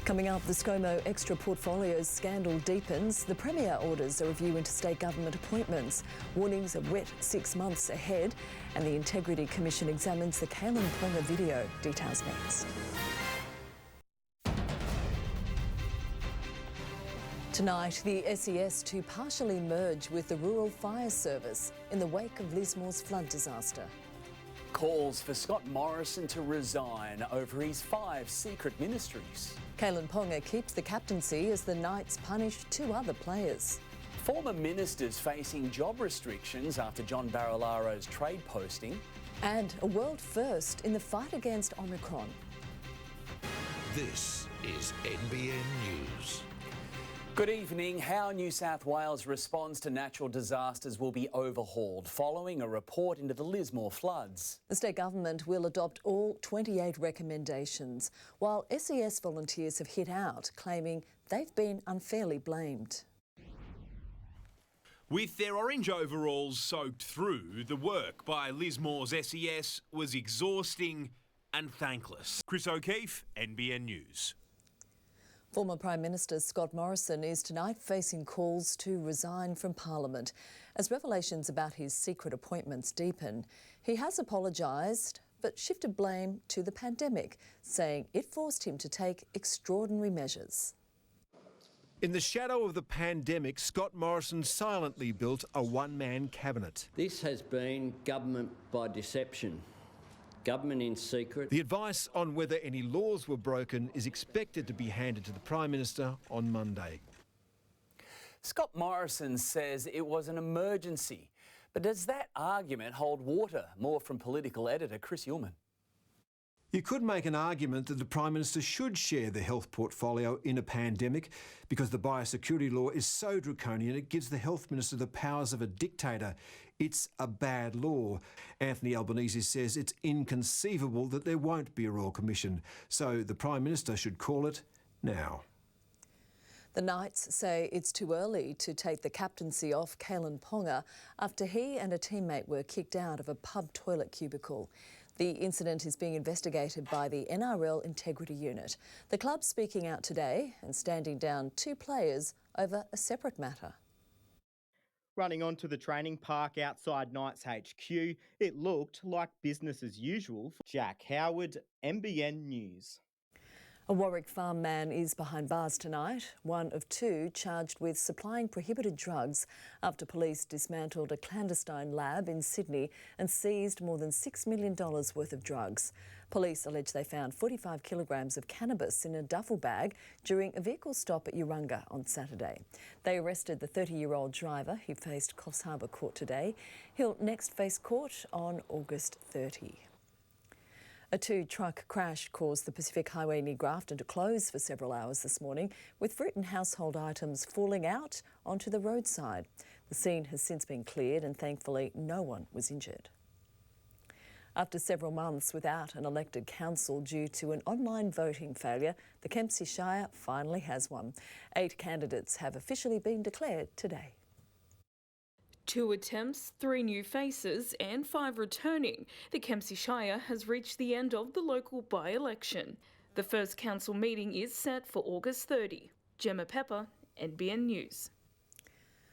Coming up, the ScoMo Extra Portfolios scandal deepens. The Premier orders a review into state government appointments. Warnings are wet 6 months ahead. And the Integrity Commission examines the Kalyn Ponga video. Details next. Tonight, the SES to partially merge with the Rural Fire Service in the wake of Lismore's flood disaster. Calls for Scott Morrison to resign over his 5 secret ministries. Kalyn Ponga keeps the captaincy as the Knights punish 2 other players. Former ministers facing job restrictions after John Barilaro's trade posting. And a world first in the fight against Omicron. This is NBN News. Good evening. How New South Wales responds to natural disasters will be overhauled following a report into the Lismore floods. The state government will adopt all 28 recommendations, while SES volunteers have hit out, claiming they've been unfairly blamed. With their orange overalls soaked through, the work by Lismore's SES was exhausting and thankless. Chris O'Keefe, NBN News. Former Prime Minister Scott Morrison is tonight facing calls to resign from Parliament as revelations about his secret appointments deepen. He has apologised but shifted blame to the pandemic, saying it forced him to take extraordinary measures. In the shadow of the pandemic, Scott Morrison silently built a one-man cabinet. This has been government by deception. Government in secret. The advice on whether any laws were broken is expected to be handed to the Prime Minister on Monday. Scott Morrison says it was an emergency. But does that argument hold water? More from political editor Chris Ullman. You could make an argument that the Prime Minister should share the health portfolio in a pandemic because the biosecurity law is so draconian it gives the Health Minister the powers of a dictator. It's a bad law. Anthony Albanese says it's inconceivable that there won't be a Royal Commission, so the Prime Minister should call it now. The Knights say it's too early to take the captaincy off Kalyn Ponga after he and a teammate were kicked out of a pub toilet cubicle. The incident is being investigated by the NRL Integrity Unit. The club speaking out today and standing down 2 players over a separate matter. Running onto the training park outside Knights HQ, it looked like business as usual. Jack Howard, NBN News. A Warwick farm man is behind bars tonight, one of 2 charged with supplying prohibited drugs after police dismantled a clandestine lab in Sydney and seized more than $6 million worth of drugs. Police allege they found 45 kilograms of cannabis in a duffel bag during a vehicle stop at Urunga on Saturday. They arrested the 30-year-old driver who faced Coffs Harbour Court today. He'll next face court on August 30. A 2-truck crash caused the Pacific Highway near Grafton to close for several hours this morning, with fruit and household items falling out onto the roadside. The scene has since been cleared and thankfully no one was injured. After several months without an elected council due to an online voting failure, the Kempsey Shire finally has one. 8 candidates have officially been declared today. 2 attempts, 3 new faces and 5 returning. The Kempsey Shire has reached the end of the local by-election. The first council meeting is set for August 30. Gemma Pepper, NBN News.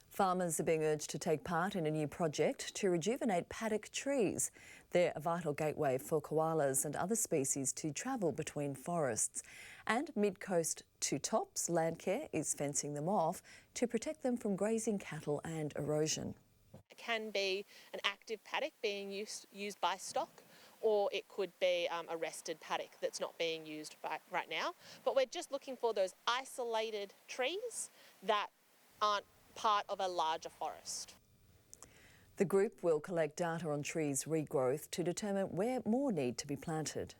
Farmers are being urged to take part in a new project to rejuvenate paddock trees. They're a vital gateway for koalas and other species to travel between forests. And Mid-Coast 2 Tops Landcare is fencing them off to protect them from grazing cattle and erosion. It can be an active paddock being used by stock, or it could be a rested paddock that's not being used right now. But we're just looking for those isolated trees that aren't part of a larger forest. The group will collect data on trees' regrowth to determine where more need to be planted.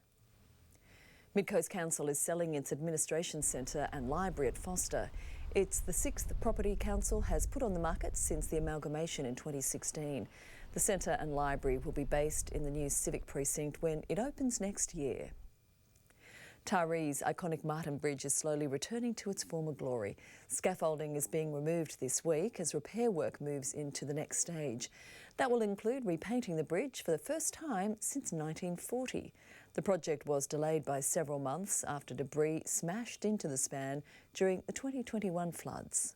Mid-Coast Council is selling its administration centre and library at Foster. It's the 6th property council has put on the market since the amalgamation in 2016. The centre and library will be based in the new civic precinct when it opens next year. Taree's iconic Martin Bridge is slowly returning to its former glory. Scaffolding is being removed this week as repair work moves into the next stage. That will include repainting the bridge for the first time since 1940. The project was delayed by several months after debris smashed into the span during the 2021 floods.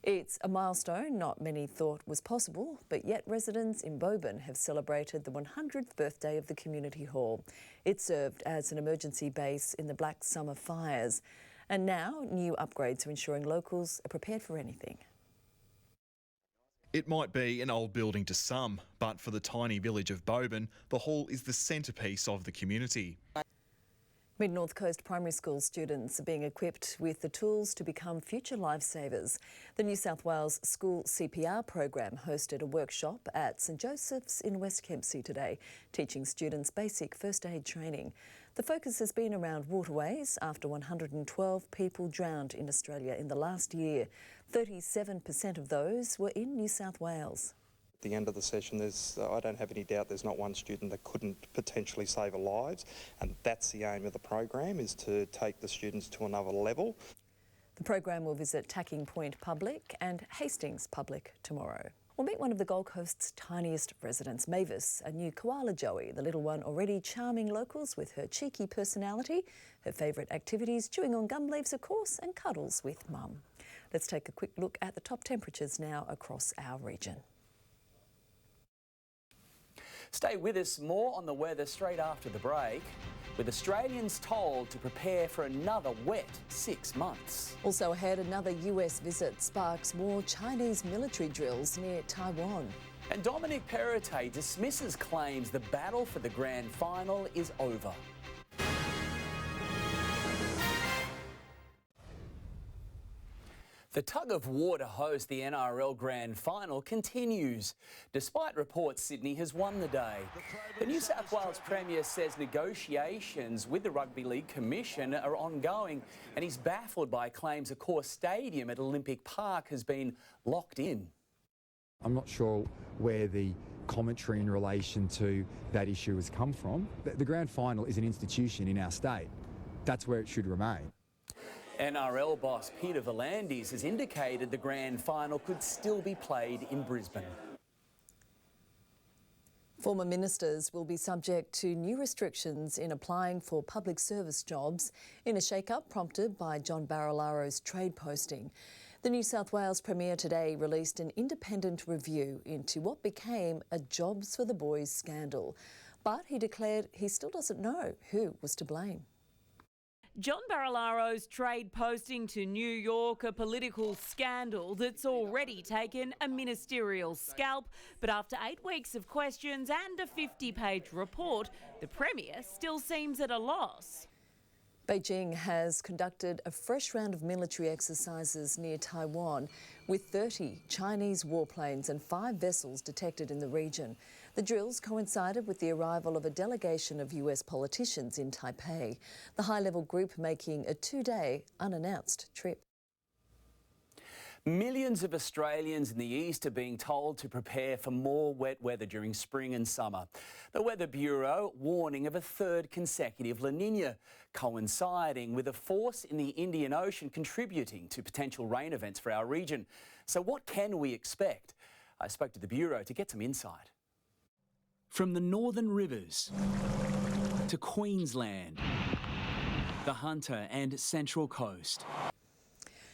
It's a milestone not many thought was possible, but yet residents in Boban have celebrated the 100th birthday of the community hall. It served as an emergency base in the Black Summer fires, and now new upgrades are ensuring locals are prepared for anything. It might be an old building to some, but for the tiny village of Boban, the hall is the centrepiece of the community. Mid-North Coast primary school students are being equipped with the tools to become future lifesavers. The New South Wales School CPR program hosted a workshop at St Joseph's in West Kempsey today, teaching students basic first aid training. The focus has been around waterways after 112 people drowned in Australia in the last year. 37% of those were in New South Wales. At the end of the session, I don't have any doubt there's not one student that couldn't potentially save lives, and that's the aim of the program, is to take the students to another level. The program will visit Tacking Point Public and Hastings Public tomorrow. We'll meet one of the Gold Coast's tiniest residents, Mavis, a new koala joey, the little one already charming locals with her cheeky personality, her favourite activities, chewing on gum leaves of course, and cuddles with mum. Let's take a quick look at the top temperatures now across our region. Stay with us, more on the weather straight after the break, with Australians told to prepare for another wet 6 months. Also ahead, another US visit sparks more Chinese military drills near Taiwan. And Dominic Perrottet dismisses claims the battle for the grand final is over. The tug-of-war to host the NRL Grand Final continues. Despite reports Sydney has won the day. The New South Wales Premier says negotiations with the Rugby League Commission are ongoing, and he's baffled by claims a core stadium at Olympic Park has been locked in. I'm not sure where the commentary in relation to that issue has come from. The Grand Final is an institution in our state. That's where it should remain. NRL boss Peter V'landys has indicated the grand final could still be played in Brisbane. Former ministers will be subject to new restrictions in applying for public service jobs in a shake-up prompted by John Barilaro's trade posting. The New South Wales Premier today released an independent review into what became a Jobs for the Boys scandal, but he declared he still doesn't know who was to blame. John Barilaro's trade posting to New York, a political scandal that's already taken a ministerial scalp. But after 8 weeks of questions and a 50-page report, the Premier still seems at a loss. Beijing has conducted a fresh round of military exercises near Taiwan, with 30 Chinese warplanes and 5 vessels detected in the region. The drills coincided with the arrival of a delegation of US politicians in Taipei, the high-level group making a 2-day unannounced trip. Millions of Australians in the east are being told to prepare for more wet weather during spring and summer. The Weather Bureau warning of a 3rd consecutive La Nina, coinciding with a force in the Indian Ocean contributing to potential rain events for our region. So what can we expect? I spoke to the Bureau to get some insight. From the northern rivers to Queensland, the Hunter and Central Coast.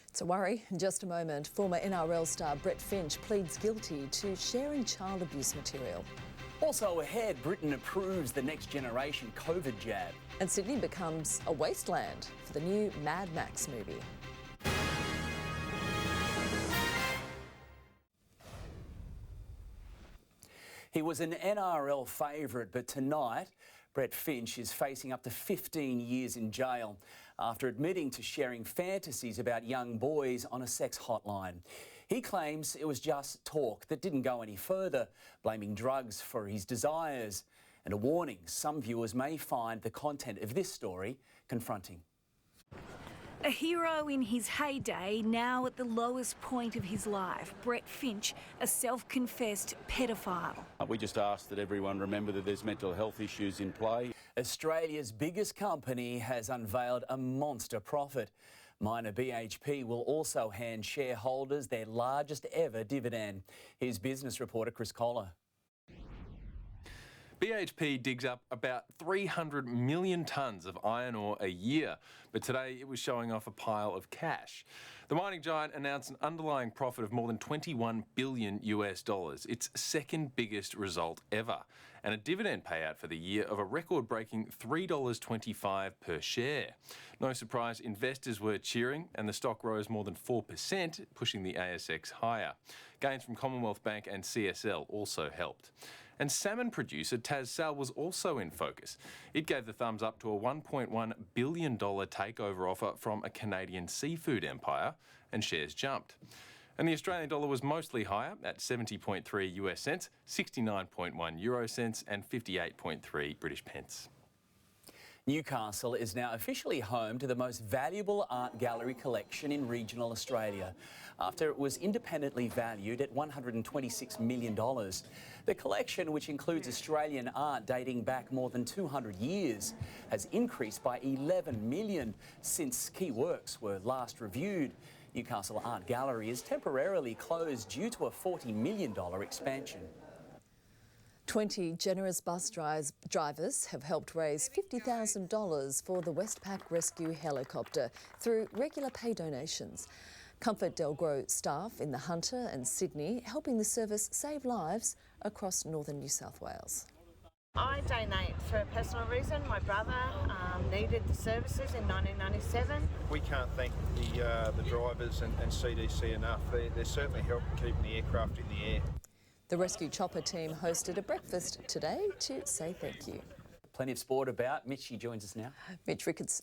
It's a worry. In just a moment, former NRL star Brett Finch pleads guilty to sharing child abuse material. Also ahead, Britain approves the next generation COVID jab. And Sydney becomes a wasteland for the new Mad Max movie. He was an NRL favourite, but tonight, Brett Finch is facing up to 15 years in jail after admitting to sharing fantasies about young boys on a sex hotline. He claims it was just talk that didn't go any further, blaming drugs for his desires. And a warning, some viewers may find the content of this story confronting. A hero in his heyday, now at the lowest point of his life, Brett Finch, a self-confessed pedophile. We just ask that everyone remember that there's mental health issues in play. Australia's biggest company has unveiled a monster profit. Minor BHP will also hand shareholders their largest ever dividend. Here's business reporter Chris Collar. BHP digs up about 300 million tonnes of iron ore a year, but today it was showing off a pile of cash. The mining giant announced an underlying profit of more than $21 billion US, its second biggest result ever, and a dividend payout for the year of a record-breaking $3.25 per share. No surprise, investors were cheering and the stock rose more than 4%, pushing the ASX higher. Gains from Commonwealth Bank and CSL also helped. And salmon producer Tassal was also in focus. It gave the thumbs up to a $1.1 billion takeover offer from a Canadian seafood empire, and shares jumped. And the Australian dollar was mostly higher at 70.3 US cents, 69.1 euro cents and 58.3 British pence. Newcastle is now officially home to the most valuable art gallery collection in regional Australia, after it was independently valued at $126 million. The collection, which includes Australian art dating back more than 200 years, has increased by 11 million since key works were last reviewed. Newcastle Art Gallery is temporarily closed due to a $40 million expansion. 20 generous bus drivers have helped raise $50,000 for the Westpac Rescue helicopter through regular pay donations. Comfort Delgro staff in the Hunter and Sydney helping the service save lives across northern New South Wales. I donate for a personal reason. My brother needed the services in 1997. We can't thank the drivers and CDC enough. They're certainly helping keeping the aircraft in the air. The rescue chopper team hosted a breakfast today to say thank you. Plenty of sport about. Mitchy joins us now.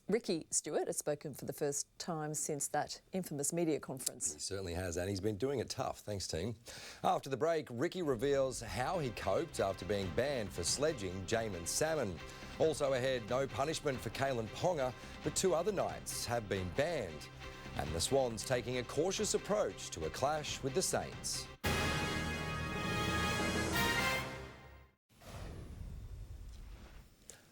Ricky Stewart has spoken for the first time since that infamous media conference. He certainly has, and he's been doing it tough. Thanks, team. After the break, Ricky reveals how he coped after being banned for sledging Jamin salmon. Also ahead, no punishment for Kalyn Ponga, but 2 other Knights have been banned. And the Swans taking a cautious approach to a clash with the Saints.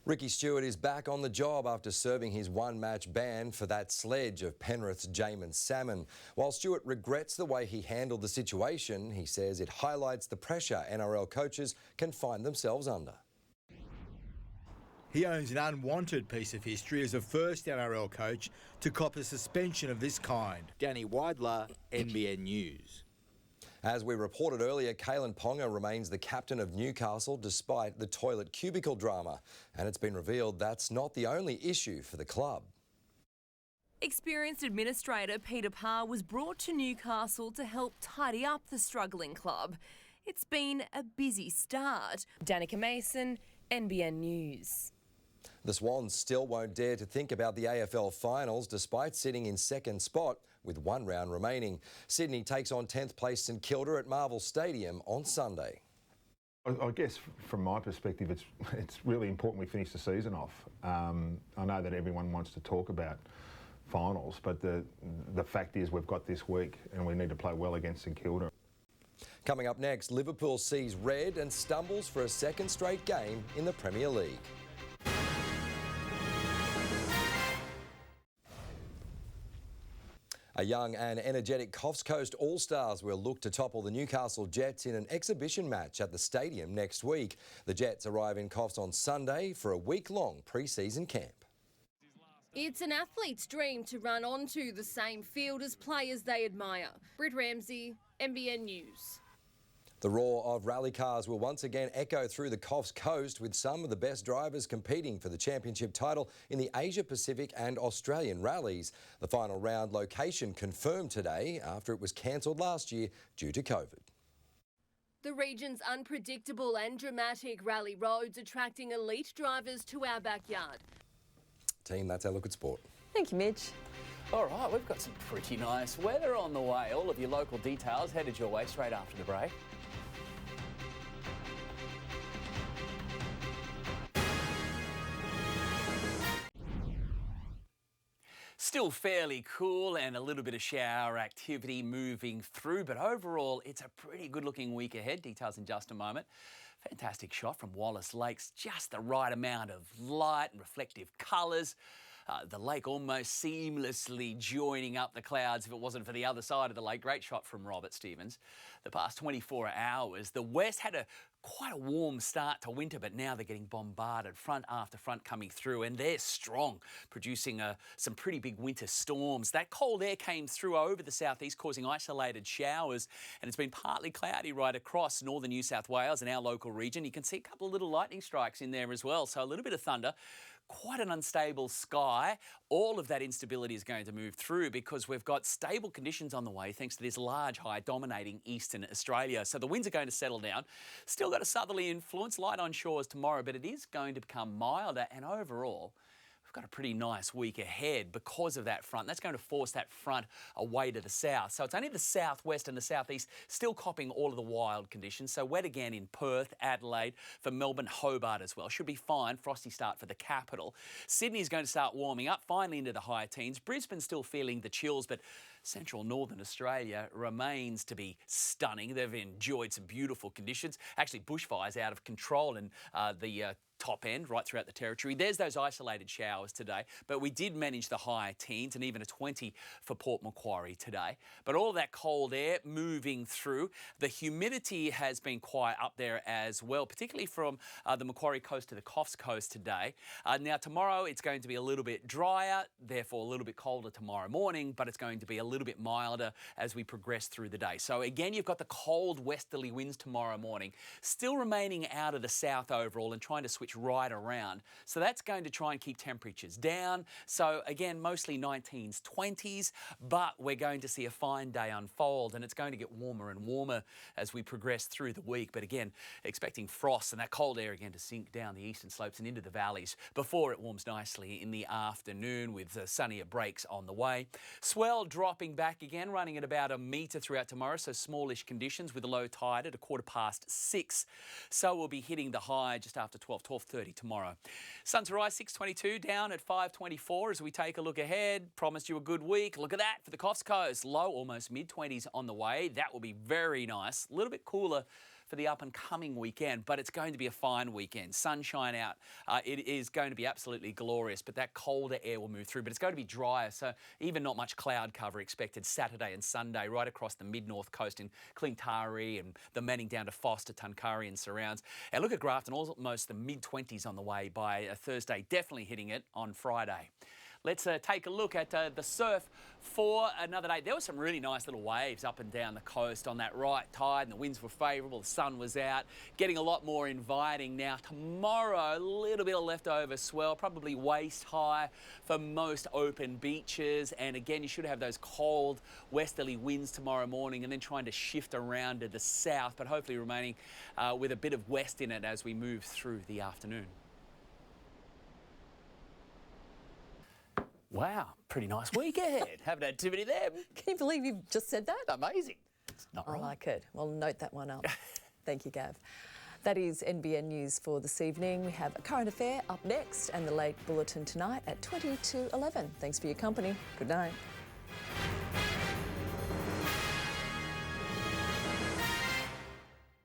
Ricky Stewart is back on the job after serving his 1-match ban for that sledge of Penrith's Jamin salmon. While Stewart regrets the way he handled the situation, he says it highlights the pressure NRL coaches can find themselves under. He owns an unwanted piece of history as the first NRL coach to cop a suspension of this kind. Danny Weidler, NBN News. As we reported earlier, Kalyn Ponga remains the captain of Newcastle despite the toilet cubicle drama. And it's been revealed that's not the only issue for the club. Experienced administrator Peter Parr was brought to Newcastle to help tidy up the struggling club. It's been a busy start. Danica Mason, NBN News. The Swans still won't dare to think about the AFL finals despite sitting in second spot with 1 round remaining. Sydney takes on 10th place St Kilda at Marvel Stadium on Sunday. I guess from my perspective, it's really important we finish the season off. I know that everyone wants to talk about finals, but the fact is we've got this week and we need to play well against St Kilda. Coming up next, Liverpool sees red and stumbles for a second straight game in the Premier League. A young and energetic Coffs Coast All-Stars will look to topple the Newcastle Jets in an exhibition match at the stadium next week. The Jets arrive in Coffs on Sunday for a week-long pre-season camp. It's an athlete's dream to run onto the same field as players they admire. Britt Ramsey, NBN News. The roar of rally cars will once again echo through the Coffs Coast with some of the best drivers competing for the championship title in the Asia Pacific and Australian rallies. The final round location confirmed today after it was cancelled last year due to COVID. The region's unpredictable and dramatic rally roads attracting elite drivers to our backyard. Team, that's our look at sport. Thank you, Midge. All right, we've got some pretty nice weather on the way. All of your local details headed your way straight after the break. Still fairly cool and a little bit of shower activity moving through, but overall it's a pretty good looking week ahead. Details in just a moment. Fantastic shot from Wallace Lakes, just the right amount of light and reflective colours. The lake almost seamlessly joining up the clouds if it wasn't for the other side of the lake. Great shot from Robert Stevens. The past 24 hours, the west had quite a warm start to winter, but now they're getting bombarded, front after front coming through, and they're strong, producing some pretty big winter storms. That cold air came through over the southeast, causing isolated showers, and it's been partly cloudy right across northern New South Wales and our local region. You can see a couple of little lightning strikes in there as well, so a little bit of thunder. Quite an unstable sky. All of that instability is going to move through because we've got stable conditions on the way thanks to this large high dominating eastern Australia. So the winds are going to settle down. Still got a southerly influence, light on shores tomorrow, but it is going to become milder, and overall, got a pretty nice week ahead because of that front. That's going to force that front away to the south. So it's only the southwest and the southeast still copping all of the wild conditions. So wet again in Perth, Adelaide, for Melbourne, Hobart as well. Should be fine. Frosty start for the capital. Sydney's going to start warming up, finally into the high teens. Brisbane's still feeling the chills, but central northern Australia remains to be stunning. They've enjoyed some beautiful conditions. Actually, bushfires out of control in the top end right throughout the territory. There's those isolated showers today, but we did manage the high teens and even a 20 for Port Macquarie today. But all of that cold air moving through. The humidity has been quite up there as well, particularly from the Macquarie coast to the Coffs coast today. Now tomorrow it's going to be a little bit drier, therefore a little bit colder tomorrow morning, but it's going to be a little bit milder as we progress through the day. So again, you've got the cold westerly winds tomorrow morning, still remaining out of the south overall and trying to switch right around. So that's going to try and keep temperatures down. So again, mostly 19s, 20s, but we're going to see a fine day unfold, and it's going to get warmer and warmer as we progress through the week. But again, expecting frost and that cold air again to sink down the eastern slopes and into the valleys before it warms nicely in the afternoon with sunnier breaks on the way. Swell dropping back again, running at about a metre throughout tomorrow, so smallish conditions with a low tide at 6:15. So we'll be hitting the high just after 12:30 tomorrow. Sun to rise 6:22, down at 5:24 as we take a look ahead. Promised you a good week. Look at that for the Coffs Coast. Low, almost mid-20s on the way. That will be very nice. A little bit cooler for the up-and-coming weekend, but it's going to be a fine weekend. Sunshine out. It is going to be absolutely glorious, but that colder air will move through, but it's going to be drier, so even not much cloud cover expected Saturday and Sunday right across the mid-north coast in Clintarry and the Manning down to Foster, Tuncurry and surrounds. And look at Grafton, almost the mid-20s on the way by Thursday, definitely hitting it on Friday. Let's take a look at the surf for another day. There were some really nice little waves up and down the coast on that right tide, and the winds were favourable, the sun was out, getting a lot more inviting. Now tomorrow, a little bit of leftover swell, probably waist high for most open beaches, and again you should have those cold westerly winds tomorrow morning and then trying to shift around to the south, but hopefully remaining with a bit of west in it as we move through the afternoon. Wow, pretty nice week ahead. Having activity there. Can you believe you've just said that? Amazing. It's not I right. like it. Well, note that one up. Thank you, Gav. That is NBN News for this evening. We have a current affair up next and the late bulletin tonight at 20 to 11. Thanks for your company. Good night.